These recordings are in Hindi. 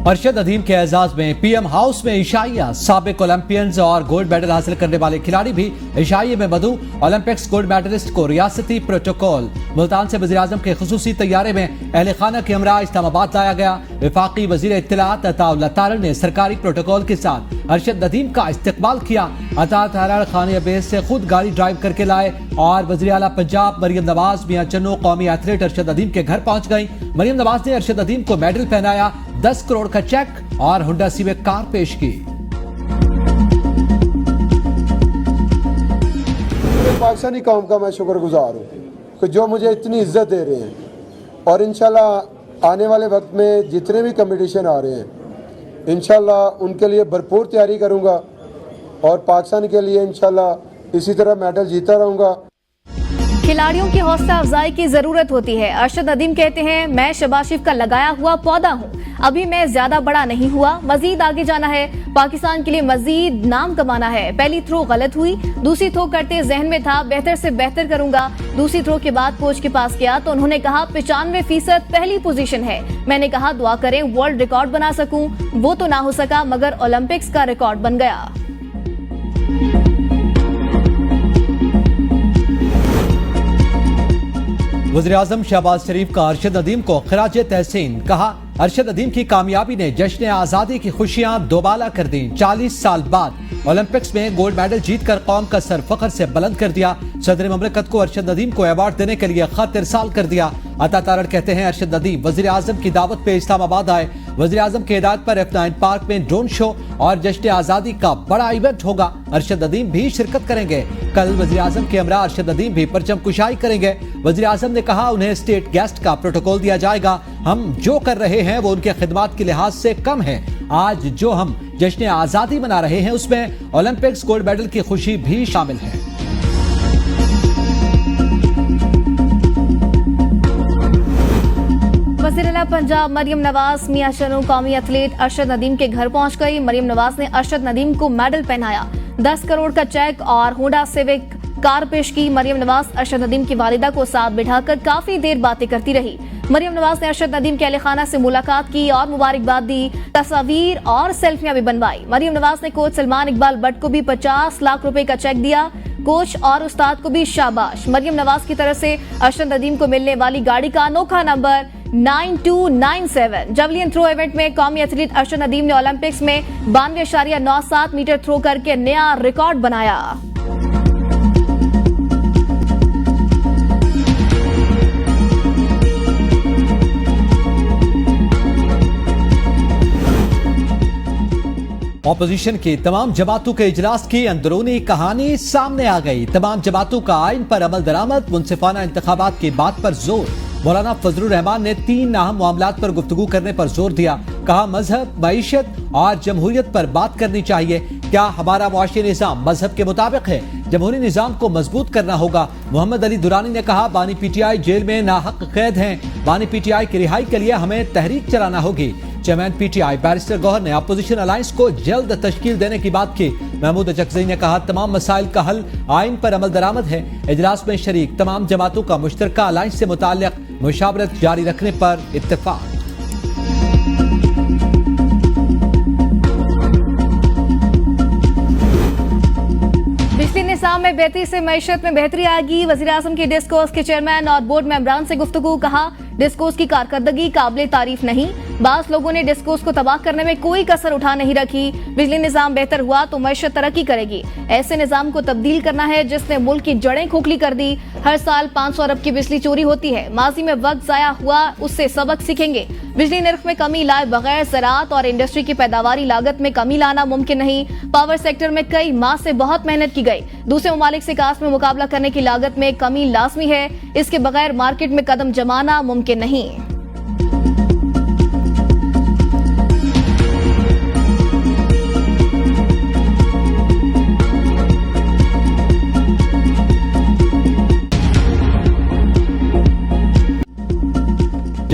अरशद अदीम के एजाज में पीएम हाउस में इशाइया। साबिक ओलंपियंस और गोल्ड मेडल हासिल करने वाले खिलाड़ी भी इशाइये में मदऊ। ओलंपिक्स गोल्ड मेडलिस्ट को रियासती प्रोटोकॉल। मुल्तान से वज़ीर आज़म के खुसूसी तैयारे में अहले खाना के हमरा इस्लामाबाद लाया गया। वफाकी वज़ीर इत्तलात अताउल्लाह तारड़ ने सरकारी प्रोटोकॉल के साथ अरशद अदीम का इस्तकबाल किया। अता तारड़ खानिया बेस से खुद गाड़ी ड्राइव करके लाए और वज़ीर आला पंजाब मरियम नवाज मियां चन्नो कौमी एथलीट अरशद अदीम के घर पहुंच गई। मरियम नवाज ने अरशद अदीम को मेडल पहनाया, 10 करोड़ का चेक और हुंडा सिविक कार पेश की। पाकिस्तानी कौम का मैं शुक्रगुजार हूँ कि जो मुझे इतनी इज्जत दे रहे हैं और इंशाल्लाह आने वाले वक्त में जितने भी कंपटीशन आ रहे हैं इंशाल्लाह उनके लिए भरपूर तैयारी करूँगा और पाकिस्तान के लिए इंशाल्लाह इसी तरह मेडल जीता रहूँगा। खिलाड़ियों की हौसला अफजाई की जरूरत होती है। अरशद अदीम कहते हैं, मैं शहबाज शरीफ का लगाया हुआ पौधा हूँ, अभी मैं ज्यादा बड़ा नहीं हुआ, मजीद आगे जाना है, पाकिस्तान के लिए मजीद नाम कमाना है। पहली थ्रो गलत हुई, दूसरी थ्रो करते जहन में था बेहतर से बेहतर करूंगा। दूसरी थ्रो के बाद कोच के पास गया तो उन्होंने कहा 95% पहली पोजीशन है। मैंने कहा दुआ करें वर्ल्ड रिकॉर्ड बना सकूं, वो तो ना हो सका मगर ओलंपिक्स का रिकॉर्ड बन गया। वज़ीर-ए-आज़म शहबाज शरीफ का अरशद अदीम को खिराज तहसीन। कहा, अरशद अदीम की कामयाबी ने जश्न आजादी की खुशियां दोबाला कर दी। 40 साल बाद ओलंपिक्स में गोल्ड मेडल जीतकर कौम का सर फख्र से बुलंद कर दिया। सदर ममलकत को अरशद अदीम को अवार्ड देने के लिए खत इरसाल कर दिया। अता तारड़ कहते हैं, अरशद अदीम वज़ीर आज़म की दावत पे इस्लामाबाद आए। वज़ीर आज़म के हिदायत पर F9 पार्क में ड्रोन शो और जश्न आजादी का बड़ा इवेंट होगा। अरशद अदीम भी शिरकत करेंगे। कल वज़ीर आज़म के हमरा अरशद अदीम भी परचम कुशाई करेंगे। वज़ीर आज़म ने कहा, उन्हें स्टेट गेस्ट का प्रोटोकॉल दिया जाएगा। हम जो कर रहे हैं वो उनके खिदमात के लिहाज से कम है। आज जो हम जश्न आजादी मना रहे हैं उसमें ओलंपिक्स गोल्ड मेडल की खुशी भी शामिल है। वज़ीर आला पंजाब मरियम नवाज मियां चन्नो कौमी एथलीट अरशद नदीम के घर पहुंच गई। मरियम नवाज ने अरशद नदीम को मेडल पहनाया, 10 करोड़ का चेक और होंडा सिविक कार पेश की। मरियम नवाज अरशद नदीम की वालिदा को साथ बिठाकर काफी देर बातें करती रही। मरियम नवाज ने अरशद नदीम के अहले खाना से मुलाकात की और मुबारकबाद दी, तस्वीर और सेल्फियां भी बनवाई। मरियम नवाज ने कोच सलमान इकबाल भट्ट को भी 50 लाख रुपए का चेक दिया। कोच और उस्ताद को भी शाबाश। मरियम नवाज की तरफ से अरशद नदीम को मिलने वाली गाड़ी का अनोखा नंबर 9297। जवलियन थ्रो इवेंट में कौमी एथलीट अरशद नदीम ने ओलंपिक्स में 92.97 मीटर थ्रो करके नया रिकॉर्ड बनाया। ऑपोजिशन की तमाम जमातों के इजलास की अंदरूनी कहानी सामने आ गई। तमाम जमातों का आइन पर अमल दरामद, मुनसिफाना इंतखाबात की बात पर जोर। मौलाना फजलुर रहमान ने 3 अहम मामलात पर गुफ्तगू करने पर जोर दिया। कहा, मजहब, मईशत और जमहूरियत पर बात करनी चाहिए। क्या हमारा मुआशी निज़ाम मजहब के मुताबिक है? जमहूरी निज़ाम को मजबूत करना होगा। मोहम्मद अली दुरानी ने कहा, बानी पीटीआई जेल में नाहक कैद हैं। बानी पीटीआई की रिहाई के लिए हमें तहरीक चलाना होगी। चेयरमैन पीटीआई बैरिस्टर गौहर ने अपोजिशन अलायंस को जल्द तश्कील देने की बात की। महमूद अचकज़ई ने कहा, तमाम मसाइल का हल आइन पर अमल दरामद है। इजलास में शरीक तमाम जमातों का मुश्तरका अलायंस से मुताल्लिक मुशावरत जारी रखने पर इत्तेफाक। बिजली निज़ाम में बेहतरी से मईशत में बेहतरी आएगी। वज़ीर आज़म की डिस्कोर्स के चेयरमैन और बोर्ड मेंबरान से गुफ्तगू। कहा, डिस्कोर्स की कारकर्दगी काबिल तारीफ नहीं, बास लोगों ने डिस्कोर्स को तबाह करने में कोई कसर उठा नहीं रखी। बिजली निज़ाम बेहतर हुआ तो मईशत तरक्की करेगी। ऐसे निज़ाम को तब्दील करना है जिसने मुल्क की जड़ें खोखली कर दी। हर साल 500 अरब की बिजली चोरी होती है। माजी में वक्त जाया हुआ, उससे सबक सीखेंगे। बिजली निर्ख में कमी लाए बगैर ज़राअत और इंडस्ट्री की पैदावारी लागत में कमी लाना मुमकिन नहीं। पावर सेक्टर में कई माह से बहुत मेहनत की गई। दूसरे ममालिक से कास्ट में मुकाबला करने की लागत में कमी लाजमी है। इसके बगैर मार्केट में कदम जमाना मुमकिन नहीं।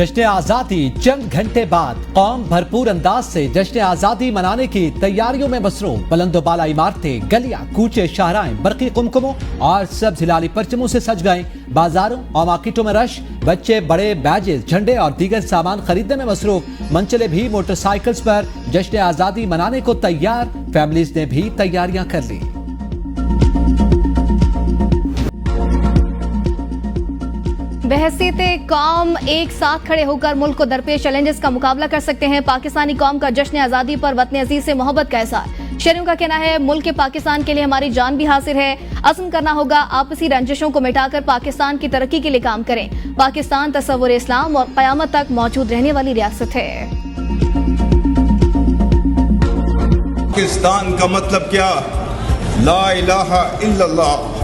जश्न आजादी चंद घंटे बाद कौम भरपूर अंदाज से जश्न आजादी मनाने की तैयारियों में मसरूफ। बुलंदोबाला इमारतें, गलियां, कूचे, शाहराएं बरकी कुमकुमों और सब्ज हिलाली परचमों से सज गए। बाजारों और मार्केटों में रश, बच्चे बड़े बैजेस, झंडे और दीगर सामान खरीदने में मसरूफ। मनचले भी मोटरसाइकिल्स पर जश्न आजादी मनाने को तैयार। फैमिलीज ने भी तैयारियां कर ली। बहसीते कौम एक साथ खड़े होकर मुल्क को दरपेश चैलेंजेस का मुकाबला कर सकते हैं। पाकिस्तानी कौम का जश्न आजादी पर वतन अजीज से मोहब्बत का एहसास। शहरियों का कहना है मुल्क के पाकिस्तान के लिए हमारी जान भी हासिल है। अज़्म करना होगा आपसी रंजिशों को मिटाकर पाकिस्तान की तरक्की के लिए काम करें। पाकिस्तान तसव्वुर इस्लाम और क़यामत तक मौजूद रहने वाली रियासत है। पाकिस्तान का मतलब क्या? ला इलाहा इल्लल्लाह।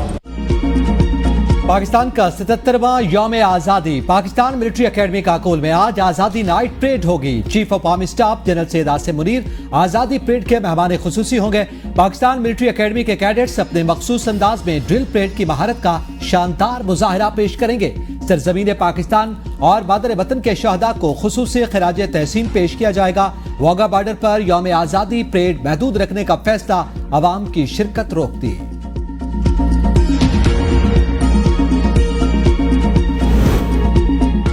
पाकिस्तान का 77वां यौम आजादी। पाकिस्तान मिलिट्री एकेडमी काकोल में आज आजादी नाइट परेड होगी। Chief of army staff general Syed Asim Munir आजादी परेड के मेहमान खुसूसी होंगे। पाकिस्तान मिलिट्री एकेडमी के कैडेट्स अपने मखसूस अंदाज में ड्रिल परेड की महारत का शानदार मुजाहिरा पेश करेंगे। सरजमीन पाकिस्तान और मादर वतन के शहदा को खुसूसी खिराज तहसीन पेश किया जाएगा। वाघा बॉर्डर पर यौम आजादी परेड महदूद रखने का फैसला अवाम की शिरकत रोक दी।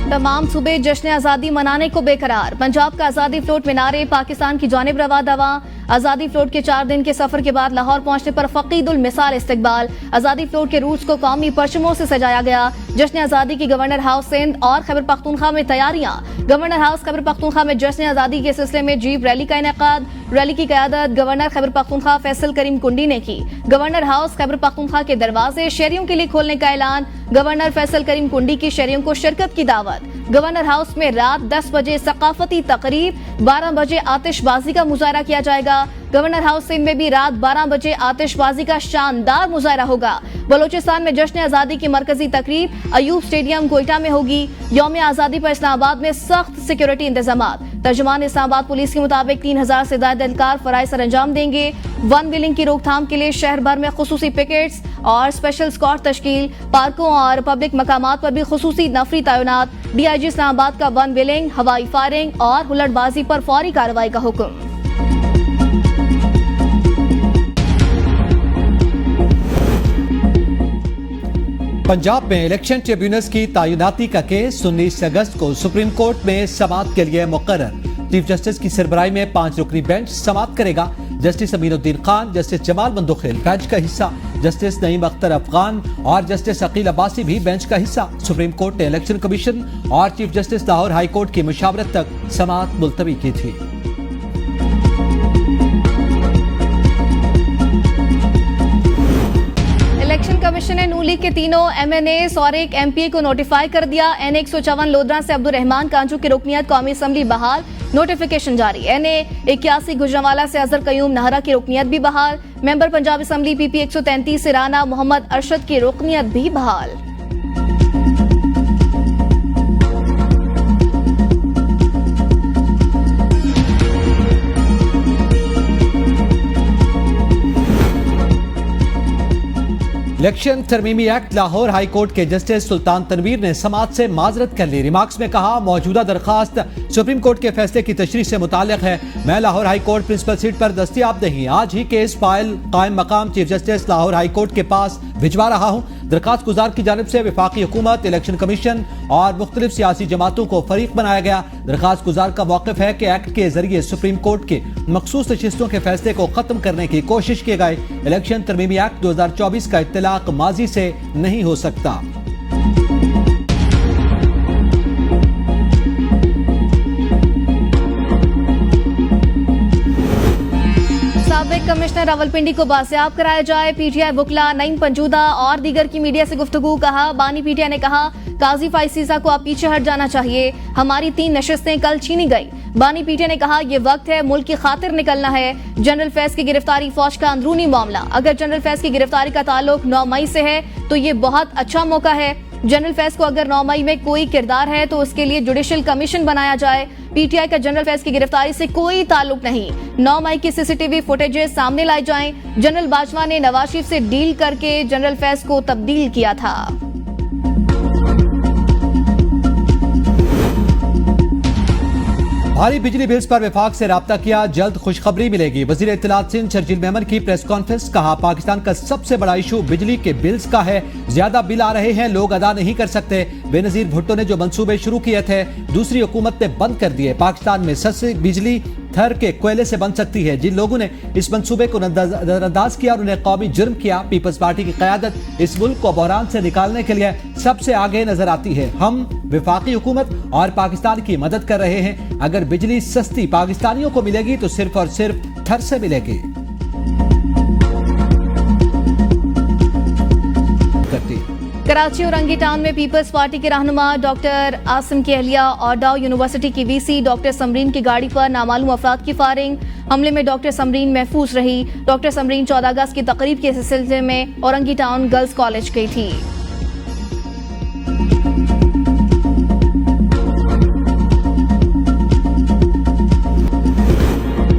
तमाम सूबे जश्न आजादी मनाने को बेकरार। पंजाब का आजादी फ्लोट में नारे, पाकिस्तान की जानिब रवा दवा। आजादी फ्लोट के 4 दिन के सफर के बाद लाहौर पहुंचने पर फकीदुल मिसाल इस्तकबाल। आजादी फ्लोट के रूट्स को कौमी परचमों से सजाया गया। जश्न आजादी की गवर्नर हाउस सिंध और खैबर पख्तूनख्वा में तैयारियां। गवर्नर हाउस खैबर पख्तूनख्वा में जश्न आजादी के सिलसिले में जीप रैली का इनेकाद। रैली की क़यादत गवर्नर खैबर पख्तूनख्वा फैसल करीम कुंडी ने की। गवर्नर हाउस खैबर पख्तूनख्वा के दरवाजे शहरियों के लिए खोलने का ऐलान। गवर्नर फैसल करीम कुंडी की शहरियों को शिरकत की दावत। गवर्नर हाउस में रात 10 बजे सकाफती तकरीब, 12 बजे आतिशबाजी का मुजाहरा किया जाएगा। गवर्नर हाउस सिंध में भी रात 12 बजे आतिशबाजी का शानदार मुजाहरा होगा। बलोचिस्तान में जश्न आजादी की मरकजी तकरीब अयूब स्टेडियम कोयटा में होगी। यौम आजादी पर इस्लामाबाद में सख्त सिक्योरिटी इंतजामात। तर्जुमान इस्लामाबाद पुलिस के मुताबिक 3000 से ज्यादा एहलकार फराइज सर अंजाम देंगे। वन विलिंग की रोकथाम के लिए शहर भर में खुसूसी पिकेट्स और स्पेशल स्क्वाड तश्कील। पार्कों और पब्लिक मकामात पर भी खुसूसी नफरी तैनात। डीआईजी इस्लामाबाद का वन विलिंग, हवाई फायरिंग और हुल्लड़बाजी पर फौरी कार्रवाई का हुक्म। पंजाब में इलेक्शन ट्रिब्यूनल्स की तैनाती का केस 19 अगस्त को सुप्रीम कोर्ट में समाअत के लिए मुकर्रर। चीफ जस्टिस की सरबराही में 5 रुकनी बेंच समाअत करेगा। Justice Aminuddin Khan, justice Jamal Mandokhail bench का हिस्सा। जस्टिस नईम अख्तर अफगान और जस्टिस अकील अब्बासी भी बेंच का हिस्सा। सुप्रीम कोर्ट ने इलेक्शन कमीशन और chief justice Lahore high court की मुशावरत तक समाअत मुलतवी की थी। इलेक्शन कमीशन ने नून लीग के तीनों एमएनएस और एक एमपीए को नोटिफाई कर दिया। एन 154 लोधरा से अब्दुल रहमान कांजू की रुकनियत कौमी असम्बली बहाल, नोटिफिकेशन जारी। एन 81 गुजरांवाला से अजहर कयूम नाहरा की रुकनियत भी बहाल। मेंबर पंजाब असम्बली पीपी 133 से राना मोहम्मद अरशद की रुकनियत भी बहाल। इलेक्शन तरमीमी एक्ट लाहौर हाई कोर्ट के जस्टिस सुल्तान तनवीर ने समाअत से माजरत कर ली। रिमार्क्स में कहा, मौजूदा दरखास्त सुप्रीम कोर्ट के फैसले की तशरीह से मुताल्लिक है। मैं Lahore high court principal seat पर दस्तयाब नहीं, आज ही केस फाइल कायम मकाम chief justice Lahore high court के पास भिजवा रहा हूँ। दरखास्त गुजार की जानिब से वफाकी हुकूमत, इलेक्शन कमीशन और मुख्तलिफ सियासी जमातों को फरीक बनाया गया। दरखास्त गुजार का मौक़िफ़ है कि एक्ट के जरिए सुप्रीम कोर्ट के मखसूस नशिस्तों के फैसले को खत्म करने की कोशिश की गई। इलेक्शन तरमीमी एक्ट 2024 का इत्तलाक माजी से नहीं हो सकता। साबिक कमिश्नर रावलपिंडी को बाजियाब कराया जाए। पीटीआई वुकला नईम पंजूदा और दीगर की मीडिया से गुफ्तगू। कहा, बानी पीटीआई ने कहा काजी फाइसीजा को अब पीछे हट जाना चाहिए। हमारी 3 नशिस्तें कल छीनी गई। बानी पीटीआई ने कहा, ये वक्त है मुल्क की खातिर निकलना है। जनरल फैज की गिरफ्तारी फौज का अंदरूनी मामला। अगर जनरल फैज की गिरफ्तारी का ताल्लुक 9 मई से है तो ये बहुत अच्छा मौका है। जनरल फैज को अगर 9 मई में कोई किरदार है तो उसके लिए जुडिशियल कमीशन बनाया जाए। पीटीआई का जनरल फैज की गिरफ्तारी से कोई ताल्लुक नहीं। 9 मई की सीसीटीवी फुटेजेस सामने लाई जाएं। जनरल बाजवा ने नवाज शरीफ से डील करके जनरल फैज को तब्दील किया था। भारी बिजली बिल्स पर विभाग से राब्ता किया, जल्द खुशखबरी मिलेगी। वजीर इत्तलात सिंध शर्जील मेमन की प्रेस कॉन्फ्रेंस, कहा पाकिस्तान का सबसे बड़ा इशू बिजली के बिल्स का है। ज्यादा बिल आ रहे हैं, लोग अदा नहीं कर सकते। बेनजीर भुट्टो ने जो मंसूबे शुरू किए थे दूसरी हुकूमत ने बंद कर दिए। पाकिस्तान में सस्ती बिजली थर के कोयले से बन सकती है। जिन लोगों ने इस मंसूबे को नजरअंदाज किया और उन्हें कौमी जुर्म किया, पीपल्स पार्टी की क़यादत इस मुल्क को बहरान से निकालने के लिए सबसे आगे नजर आती है। हम वफाकी हुकूमत और पाकिस्तान की मदद कर रहे हैं। अगर बिजली सस्ती पाकिस्तानियों को मिलेगी तो सिर्फ और सिर्फ थर से मिलेगी। कराची और रंगी टाउन में पीपल्स पार्टी के रहनुमा डॉक्टर आसिम की अहलिया और डाउ यूनिवर्सिटी की वीसी डॉक्टर समरीन की गाड़ी पर नामालूम अफराद की फायरिंग। हमले में डॉक्टर समरीन महफूज रही। डॉक्टर समरीन 14 अगस्त की तकरीब के सिलसिले में औरंगी टाउन गर्ल्स कॉलेज गई थी।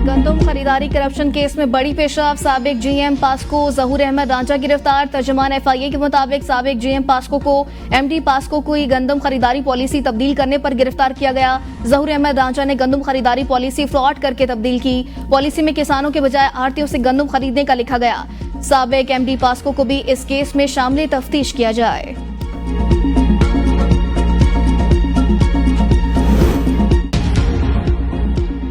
गंदम खरीदारी करप्शन केस में बड़ी पेशरफ, साबिक जीएम पास्को जहूर अहमद रांझा गिरफ्तार। तर्जुमान एफआईए के मुताबिक साबिक जीएम पास्को को एमडी पास्को की गंदम खरीदारी पॉलिसी तब्दील करने पर गिरफ्तार किया गया। जहूर अहमद रांझा ने गंदम खरीदारी पॉलिसी फ्रॉड करके तब्दील की। पॉलिसी में किसानों के बजाय आढ़तियों से गंदम खरीदने का लिखा गया। साबिक एमडी पास्को को भी इस केस में शामिल तफ्तीश किया जाए।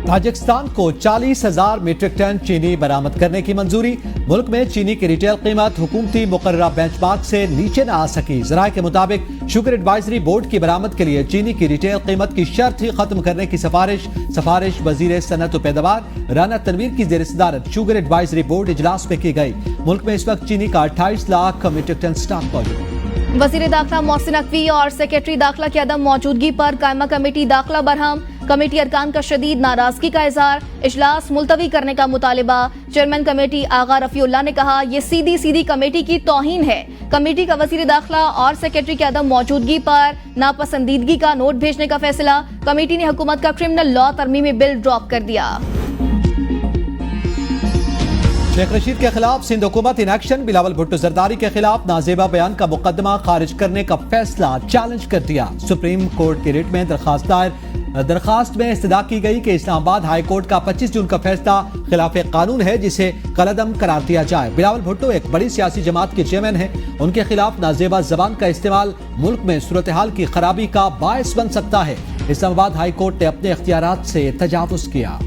ताजिकिस्तान को 40,000 मीट्रिक टन चीनी बरामद करने की मंजूरी। मुल्क में चीनी की रिटेल कीमत हुकूमती मुकर्ररा बेंचमार्क से नीचे न आ सकी। ज़राए के मुताबिक शुगर एडवाइजरी बोर्ड की बरामद के लिए चीनी की रिटेल कीमत की शर्त ही खत्म करने की सिफारिश वजीर सनत व पैदावार राना तनवीर की जेर सदारत शुगर एडवाइजरी बोर्ड इजलास में की गई। मुल्क में इस वक्त चीनी का 28 लाख मीट्रिक टन स्टॉक मौजूद। वजीर दाखिला मोहसिन नकवी और सेक्रेटरी दाखिला की अदम मौजूदगी पर कायमा कमेटी दाखिला बरहम। कमेटी अरकान का शदीद नाराजगी का इजहार, इजलास मुलतवी करने का मुतालिबा। चेयरमैन कमेटी आगा रफीउल्लाह ने कहा, यह सीधी कमेटी की तौहीन है। कमेटी का वजीर दाखिला और सेक्रेटरी की अदम मौजूदगी पर नापसंदीदगी का नोट भेजने का फैसला। कमेटी ने हुकूमत का क्रिमिनल लॉ तरमीमी बिल ड्रॉप कर दिया। शेख रशीद के खिलाफ सिंध हुकूमत इन एक्शन। बिलावल भुट्टो जरदारी के खिलाफ नाजेबा बयान का मुकदमा खारिज करने का फैसला चैलेंज कर दिया। सुप्रीम कोर्ट की रिट में दरखास्त में इस्तदा की गई कि इस्लामाबाद हाई कोर्ट का 25 जून का फैसला खिलाफ कानून है, जिसे कलअदम करार दिया जाए। बिलावल भुट्टो एक बड़ी सियासी जमात के चेयरमैन हैं। उनके खिलाफ नाजेबा जबान का इस्तेमाल मुल्क में सूरत हाल की खराबी का बायस बन सकता है। इस्लामाबाद हाई कोर्ट ने अपने इख्तियारात से तजावुज किया।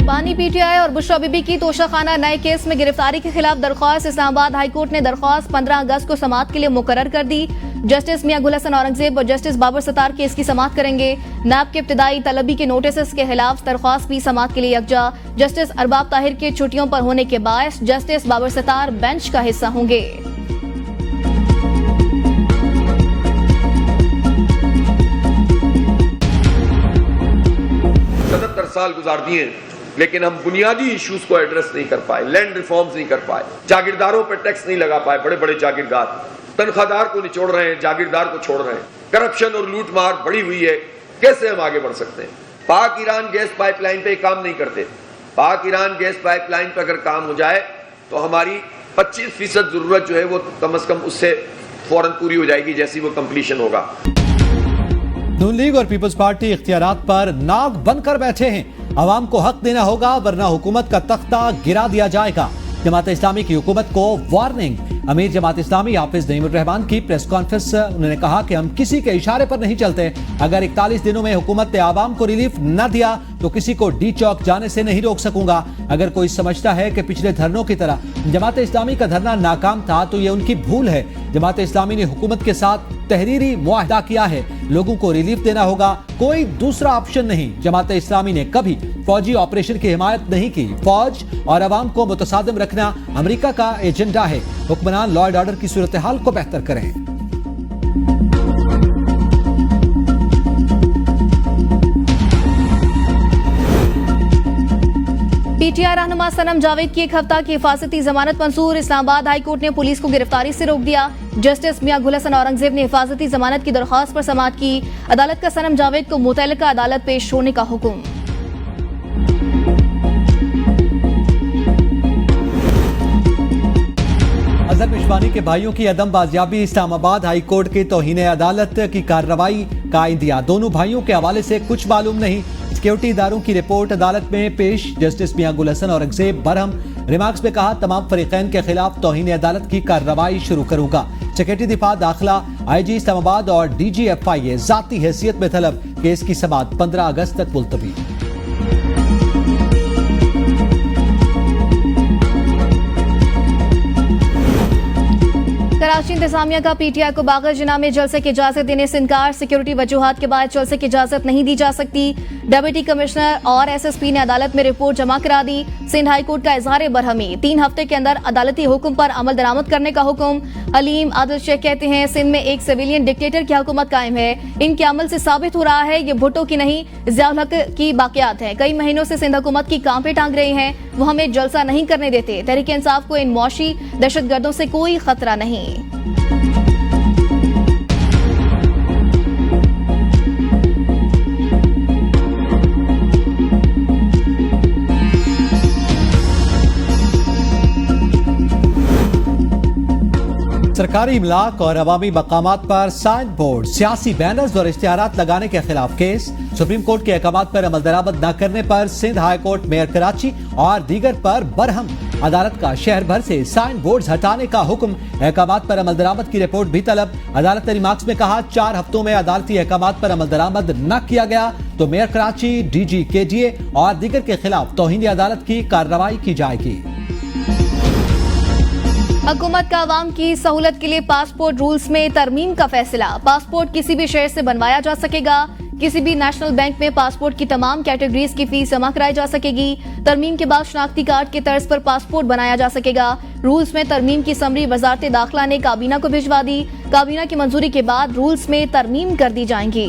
पानी पीटीआई और बुशरा बीबी की तोशाखाना नए केस में गिरफ्तारी के खिलाफ दरख्वास्त। इस्लामाबाद हाई कोर्ट ने दरख्वास्त 15 अगस्त को समाअत के लिए मुकर्रर कर दी। जस्टिस मियां गुल हसन औरंगजेब और जस्टिस बाबर सत्तार केस की समाअत करेंगे। नैब के इब्तिदाई तलबी के नोटिस के खिलाफ दरख्वास्त भी समाअत के लिए यकजा। जस्टिस अरबाब ताहिर के छुट्टियों पर होने के बायस जस्टिस बाबर सत्तार बेंच का हिस्सा होंगे। 77 साल गुजार दिए, लेकिन हम बुनियादी इश्यूज को एड्रेस नहीं कर पाए। लैंड रिफॉर्म्स नहीं कर पाए, जागीरदारों पर टैक्स नहीं लगा पाए। बड़े बड़े जागीरदार तनख्वाहदार को निचोड़ रहे हैं, जागीरदार को छोड़ रहे हैं। करप्शन और लूट मार बढ़ी हुई है। कैसे हम आगे बढ़ सकते हैं? पाक ईरान गैस पाइपलाइन पे काम नहीं करते। पाक ईरान गैस पाइपलाइन पे अगर काम हो जाए तो हमारी 25% जरूरत जो है वो कम से कम उससे फौरन पूरी हो जाएगी जैसी वो कंप्लीशन होगा। नून लीग और पीपल्स पार्टी इख्तियारात पर नाक बनकर बैठे हैं। अवाम को हक देना होगा, वरना हुकूमत का तख्ता गिरा दिया जाएगा। जमात इस्लामी की हुकूमत को वार्निंग। अमीर जमात इस्लामी हाफिज नईमुर रहमान की प्रेस कॉन्फ्रेंस। उन्होंने कहा कि हम किसी के इशारे पर नहीं चलते। अगर 41 दिनों में हुकूमत ने आवाम को रिलीफ न दिया तो किसी को डी चौक जाने से नहीं रोक सकूंगा। अगर कोई समझता है कि पिछले धरनों की तरह जमात इस्लामी का धरना नाकाम था तो ये उनकी भूल है। जमात इस्लामी ने हुकूमत के साथ तहरीरी मुआहदा किया है। लोगों को रिलीफ देना होगा, कोई दूसरा ऑप्शन नहीं। जमात इस्लामी ने कभी फौजी ऑपरेशन की हिमायत नहीं की। फौज और अवाम को मुतसादिम रखना अमेरिका का एजेंडा है। हुक्मरान लॉ एंड ऑर्डर की सूरत हाल को बेहतर करें। पीटीआई रहनुमा सनम जावेद की 1 हफ्ता की हिफाजती जमानत मंजूर। इस्लामाबाद हाई कोर्ट ने पुलिस को गिरफ्तारी से रोक दिया। जस्टिस मियां गुल हसन औरंगजेब ने हिफाजती जमानत की दरख्वास्त पर समाअत की। अदालत का सनम जावेद को मुतल्लिका अदालत पेश होने का हुक्म। अजहर पिशवानी के भाइयों की अदम बाजियाबी, इस्लामाबाद हाई कोर्ट की तौहीन अदालत की कार्रवाई का इंदिया। दोनों भाइयों के हवाले से कुछ मालूम नहीं। सिक्योरिटी इदारों की रिपोर्ट अदालत में पेश। जस्टिस मियां गुल हसन औरंगजेब बरहम रिमार्क्स में कहा, तमाम फरीकैन के खिलाफ तौहीन अदालत की कार्रवाई शुरू करूंगा। सेक्रेटरी दिफा दाखिला, IG इस्लामाबाद और DGFIA जाती हैसियत में तलब। केस की समाअत 15 अगस्त तक मुलतवी। कराची इंतजामिया का PTI को बागर जिना में जलसे की इजाजत देने से इनकार। सिक्योरिटी वजूहात के बाद जलसे की इजाजत नहीं दी जा सकती। डिप्टी कमिश्नर और SSP ने अदालत में रिपोर्ट जमा करा दी। सिंध हाई कोर्ट का इजहार बरहमी, 3 हफ्ते के अंदर अदालती हुक्म पर अमल दरामद करने का हुक्म। हलीम आदिल शेख कहते हैं, सिंध में एक सिविलियन डिक्टेटर की हुकूमत कायम है। इनके अमल से साबित हो रहा है ये भुट्टो की नहीं, ज़ियाउल हक की बाकियात है। कई महीनों से सिंध हुकूमत की कांपे टांग रहे हैं, वो हमें जलसा नहीं करने देते। तहरीक इंसाफ को इन मौशी दहशतगर्दों से कोई खतरा नहीं। सरकारी इमलाक और अवामी मकामात पर साइन बोर्ड, सियासी बैनर्स और इश्तिहारात लगाने के खिलाफ केस। सुप्रीम कोर्ट के अहकामात पर अमल दरामद न करने पर Sindh high court, mayor Karachi और दीगर पर बरहम। अदालत का शहर भर से साइन बोर्ड हटाने का हुक्म। अहकामात पर अमल दरामद की रिपोर्ट भी तलब। अदालत ने रिमार्क्स में कहा, 4 हफ्तों में अदालती अहकामात पर अमल दरामद न किया गया तो मेयर कराची, DG KDA और दीगर के खिलाफ तौहीन अदालत की कार्रवाई की जाएगी। हुकूमत का आवाम की सहूलत के लिए पासपोर्ट रूल्स में तरमीम का फैसला। पासपोर्ट किसी भी शहर से बनवाया जा सकेगा। किसी भी नेशनल बैंक में पासपोर्ट की तमाम कैटेगरीज की फीस जमा कराई जा सकेगी। तरमीम के बाद शनाख्ती कार्ड के तर्ज पर पासपोर्ट बनाया जा सकेगा। रूल्स में तरमीम की समरी वजारत दाखिला ने काबीना को भिजवा दी। काबीना की मंजूरी के बाद रूल्स में तरमीम कर दी जाएंगी।